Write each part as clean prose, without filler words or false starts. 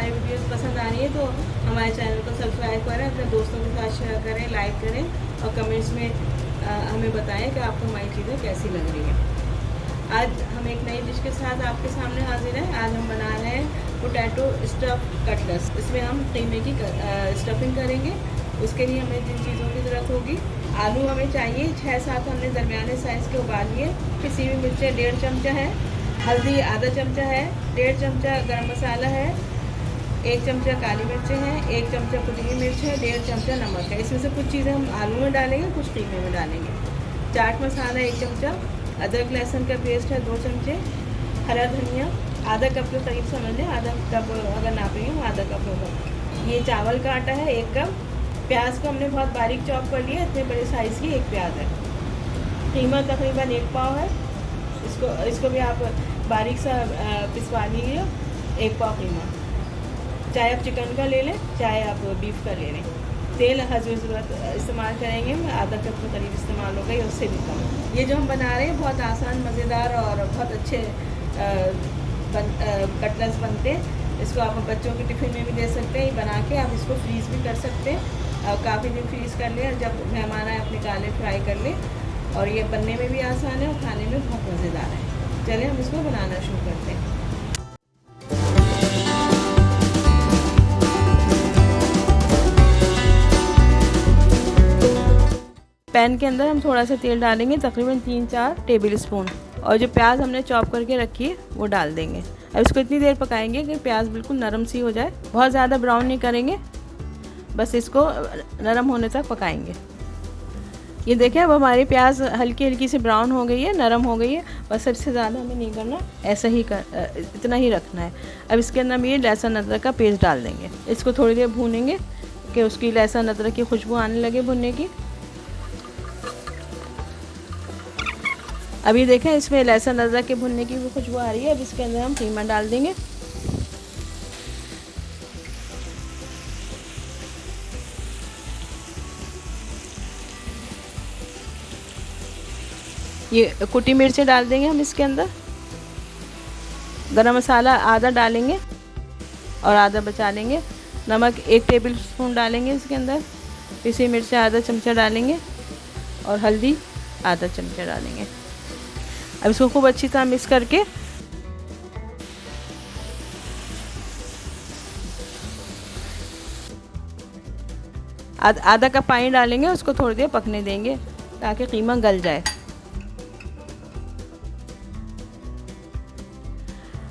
हमारी वीडियोस पसंद आ रही है तो हमारे चैनल को सब्सक्राइब करें, अपने दोस्तों के साथ शेयर करें, लाइक करें और कमेंट्स में हमें बताएं कि आपको हमारी चीज़ें कैसी लग रही हैं। आज हम एक नई डिश के साथ आपके सामने हाजिर हैं। आज हम बना रहे हैं पोटैटो स्टफ कटलेट्स। इसमें हम कीमे की स्टफिंग करेंगे। उसके लिए हमें जिन चीज़ों की ज़रूरत होगी, आलू हमें चाहिए 6-7 हमने दरमियाने साइज़ के उबाल लिए। किसी भी मिर्चें 1.5 चमचा है, हल्दी आधा चमचा है, 1.5 चमचा गरम मसाला है, 1 चमचा काली मिर्चें हैं, 1 चमचा कुटी मिर्च है, 1.5 चमचा नमक है। इसमें से कुछ चीज़ें हम आलू में डालेंगे, कुछ कीमे में डालेंगे। चाट मसाला 1 चमचा, अदरक लहसुन का पेस्ट है 2 चमचे, हरा धनिया आधा कप के करीब समझ लें, आधा कप अगर नापेंगे तो आधा कप होगा। ये चावल का आटा है 1 कप। प्याज को हमने बहुत बारीक चॉप कर लिया, इतने बड़े साइज़ की एक प्याज है। कीमा तकरीबन 1 पाव है। इसको भी आप बारीक सा पिसवा लीजिए। 1 पाव कीमा, चाहे आप चिकन का ले लें चाहे आप बीफ का ले लें। तेल हज़म ज़रूरत इस्तेमाल करेंगे, आधा कप के करीब इस्तेमाल होगा या उससे भी कम। ये जो हम बना रहे हैं बहुत आसान, मज़ेदार और बहुत अच्छे कटलेट्स बनते हैं। इसको आप बच्चों के टिफ़िन में भी दे सकते हैं। बना के आप इसको फ्रीज़ भी कर सकते हैं और काफ़ी दिन फ्रीज़ कर लें, जब मेहमान आए आप निकालें, फ्राई कर लें। और ये बनने में भी आसान है और खाने में बहुत मज़ेदार है। चलिए हम इसको बनाना शुरू करते हैं। पैन के अंदर हम थोड़ा सा तेल डालेंगे, तकरीबन 3-4 टेबल स्पून, और जो प्याज हमने चॉप करके रखी है वो डाल देंगे। अब इसको इतनी देर पकाएंगे कि प्याज बिल्कुल नरम सी हो जाए। बहुत ज़्यादा ब्राउन नहीं करेंगे, बस इसको नरम होने तक पकाएंगे। ये देखें अब हमारी प्याज हल्की हल्की सी ब्राउन हो गई है, नरम हो गई है। बस सबसे ज़्यादा हमें नहीं करना, ऐसा ही इतना ही रखना है। अब इसके अंदर हम ये लहसुन अदरक का पेस्ट डाल देंगे। इसको थोड़ी देर भूनेंगे कि उसकी लहसुन अदरक की खुशबू आने लगे भुनने की। अभी देखें इसमें लहसुन अदरक के भुनने की भी खुशबू आ रही है। अब इसके अंदर हम कीमा डाल देंगे। ये कुटी मिर्चें डाल देंगे हम इसके अंदर। गरम मसाला आधा डालेंगे और आधा बचा लेंगे। नमक 1 टेबल स्पून डालेंगे इसके अंदर। पिसी मिर्चें आधा चमचा डालेंगे और हल्दी आधा चमचा डालेंगे। अब इसको खूब अच्छी तरह मिक्स करके आधा कप पानी डालेंगे। उसको थोड़ी देर पकने देंगे ताकि कीमा गल जाए।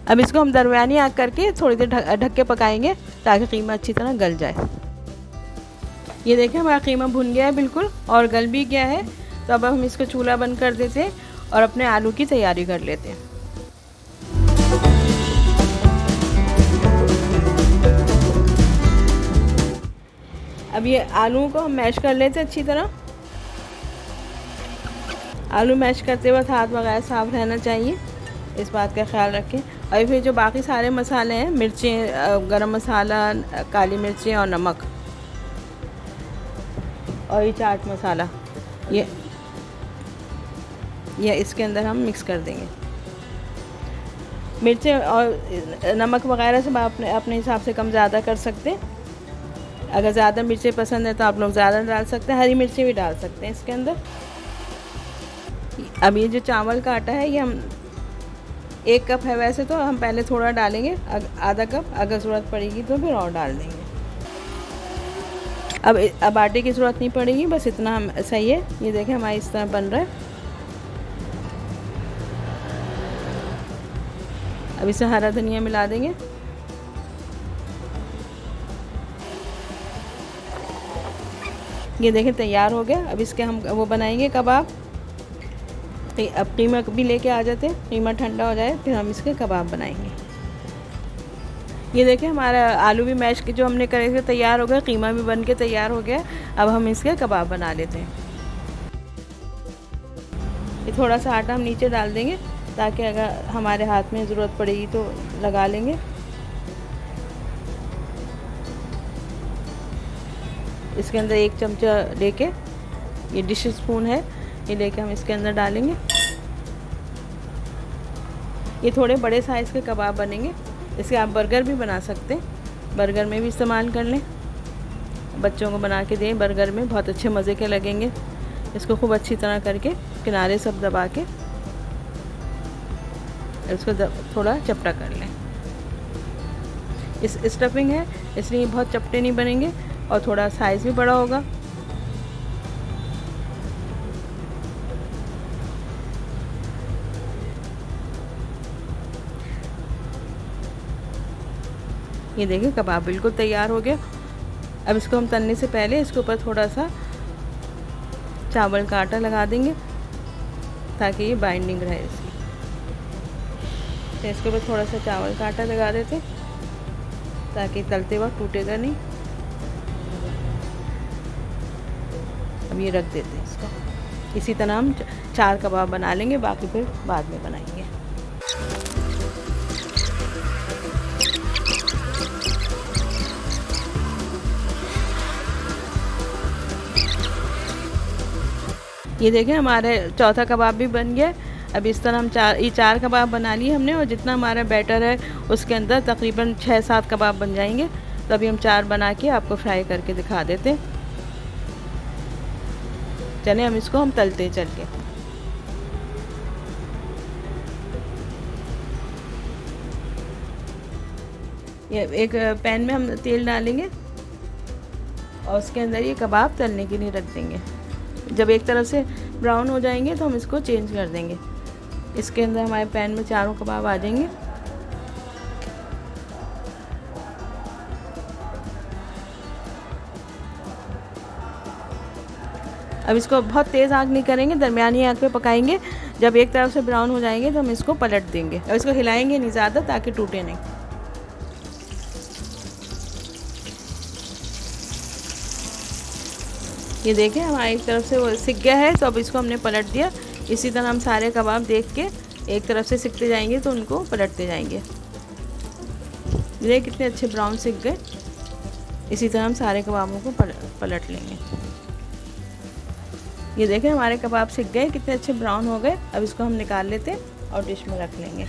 अब इसको हम दरमियानी आंच करके थोड़ी देर ढक के पकाएंगे ताकि कीमा अच्छी तरह गल जाए। ये देखें हमारा कीमा भुन गया है बिल्कुल और गल भी गया है। तो अब हम इसको चूल्हा बंद कर देते हैं और अपने आलू की तैयारी कर लेते हैं। अब ये आलू को हम मैश कर लेते हैं अच्छी तरह। आलू मैश करते वक्त हाथ वगैरह साफ रहना चाहिए, इस बात का ख्याल रखें। और फिर जो बाकी सारे मसाले हैं, मिर्चें, गरम मसाला, काली मिर्चें और नमक और ये चाट मसाला, ये इसके अंदर हम मिक्स कर देंगे। मिर्चें और नमक वगैरह सब आप अपने हिसाब से कम ज़्यादा कर सकते हैं। अगर ज़्यादा मिर्चें पसंद है तो आप लोग ज़्यादा डाल सकते हैं, हरी मिर्चें भी डाल सकते हैं इसके अंदर। अब ये जो चावल का आटा है ये हम 1 कप है, वैसे तो हम पहले थोड़ा डालेंगे, आधा कप, अगर ज़रूरत पड़ेगी तो फिर और डाल देंगे। अब आटे की ज़रूरत नहीं पड़ेगी, बस इतना हम सही है। ये देखें हमारा इस तरह बन रहा है। अब इसे हरा धनिया मिला देंगे। ये देखें तैयार हो गया। अब इसके हम वो बनाएंगे कबाब। अब कीमा भी लेके आ जाते हैं, कीमा ठंडा हो जाए फिर हम इसके कबाब बनाएंगे। ये देखें हमारा आलू भी मैश के जो हमने करे थे तैयार हो गया, कीमा भी बन के तैयार हो गया। अब हम इसके कबाब बना लेते हैं। ये थोड़ा सा आटा हम नीचे डाल देंगे ताकि अगर हमारे हाथ में ज़रूरत पड़ेगी तो लगा लेंगे। इसके अंदर 1 चमचा लेके, ये डिश स्पून है, ये लेके हम इसके अंदर डालेंगे। ये थोड़े बड़े साइज़ के कबाब बनेंगे। इसके आप बर्गर भी बना सकते हैं। बर्गर में भी इस्तेमाल कर लें, बच्चों को बना के दें। बर्गर में बहुत अच्छे मज़े के लगेंगे। इसको खूब अच्छी तरह करके किनारे सब दबा के इसको थोड़ा चपटा कर लें। इस स्टफिंग है इसलिए बहुत चपटे नहीं बनेंगे और थोड़ा साइज़ भी बड़ा होगा। ये देखिए कबाब बिल्कुल तैयार हो गया। अब इसको हम तलने से पहले इसके ऊपर थोड़ा सा चावल का आटा लगा देंगे ताकि ये बाइंडिंग रहे इसकी। तो इसके ऊपर थोड़ा सा चावल का आटा लगा देते ताकि तलते वक्त टूटेगा नहीं। अब ये रख देते हैं इसको। इसी तरह हम 4 कबाब बना लेंगे, बाकी फिर बाद में बनाएंगे। ये देखें हमारे चौथा कबाब भी बन गया। अब इस तरह हम 4 कबाब बना लिए हमने, और जितना हमारा बैटर है उसके अंदर तकरीबन 6-7 कबाब बन जाएंगे। तो अभी हम 4 बना के आपको फ्राई करके दिखा देते। चलिए हम इसको हम तलते चल के। ये एक पैन में हम तेल डालेंगे और उसके अंदर ये कबाब तलने के लिए रख देंगे। जब एक तरफ से ब्राउन हो जाएंगे तो हम इसको चेंज कर देंगे। इसके अंदर हमारे पैन में चारों कबाब आ जाएंगे। अब इसको बहुत तेज़ आग नहीं करेंगे, दरमियानी आग पे पकाएंगे। जब एक तरफ से ब्राउन हो जाएंगे तो हम इसको पलट देंगे और इसको हिलाएंगे नहीं ज़्यादा ताकि टूटे नहीं। ये देखें हमारी एक तरफ से वो सिक गया है, तो अब इसको हमने पलट दिया। इसी तरह हम सारे कबाब देख के एक तरफ से सिकते जाएंगे तो उनको पलटते जाएंगे। ये कितने अच्छे ब्राउन सिक गए। इसी तरह हम सारे कबाबों को पलट लेंगे। ये देखें हमारे कबाब सिक गए, कितने अच्छे ब्राउन हो गए। अब इसको हम निकाल लेते और डिश में रख लेंगे।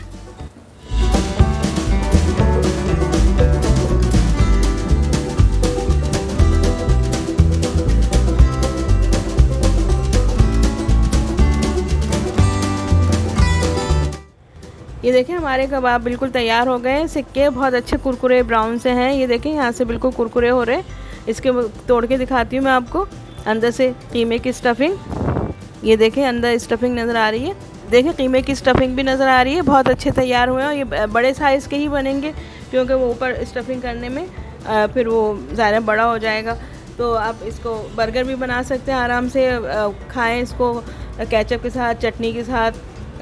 ये देखें हमारे कबाब बिल्कुल तैयार हो गए हैं, सिक्के बहुत अच्छे कुरकुरे ब्राउन से हैं। ये देखें यहाँ से बिल्कुल कुरकुरे हो रहे हैं। इसके तोड़ के दिखाती हूँ मैं आपको। अंदर से कीमे की स्टफिंग, ये देखें अंदर स्टफिंग नज़र आ रही है। देखें कीमे की स्टफिंग भी नज़र आ रही है। बहुत अच्छे तैयार हुए हैं और ये बड़े साइज़ के ही बनेंगे क्योंकि वो ऊपर स्टफिंग करने में फिर वो ज़्यादा बड़ा हो जाएगा। तो आप इसको बर्गर भी बना सकते हैं, आराम से खाएँ इसको केचप के साथ, चटनी के साथ,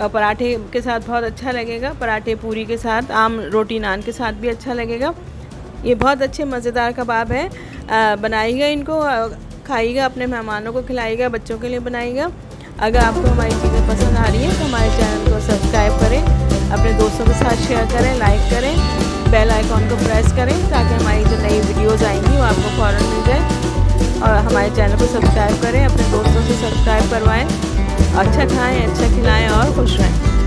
पराठे के साथ बहुत अच्छा लगेगा। पराठे पूरी के साथ, आम रोटी नान के साथ भी अच्छा लगेगा। ये बहुत अच्छे मज़ेदार कबाब हैं। बनाइएगा इनको, खाइएगा, अपने मेहमानों को खिलाइएगा, बच्चों के लिए बनाइएगा। अगर आपको हमारी चीज़ें पसंद आ रही हैं तो हमारे चैनल को सब्सक्राइब करें, अपने दोस्तों के साथ शेयर करें, लाइक करें, बेल आइकॉन को प्रेस करें ताकि हमारी जो नई वीडियोज़ आएंगी वो आपको फ़ौरन मिल जाए। और हमारे चैनल को सब्सक्राइब करें, अपने दोस्तों से सब्सक्राइब करवाएँ। अच्छा खाएं, अच्छा खिलाएं और खुश रहें।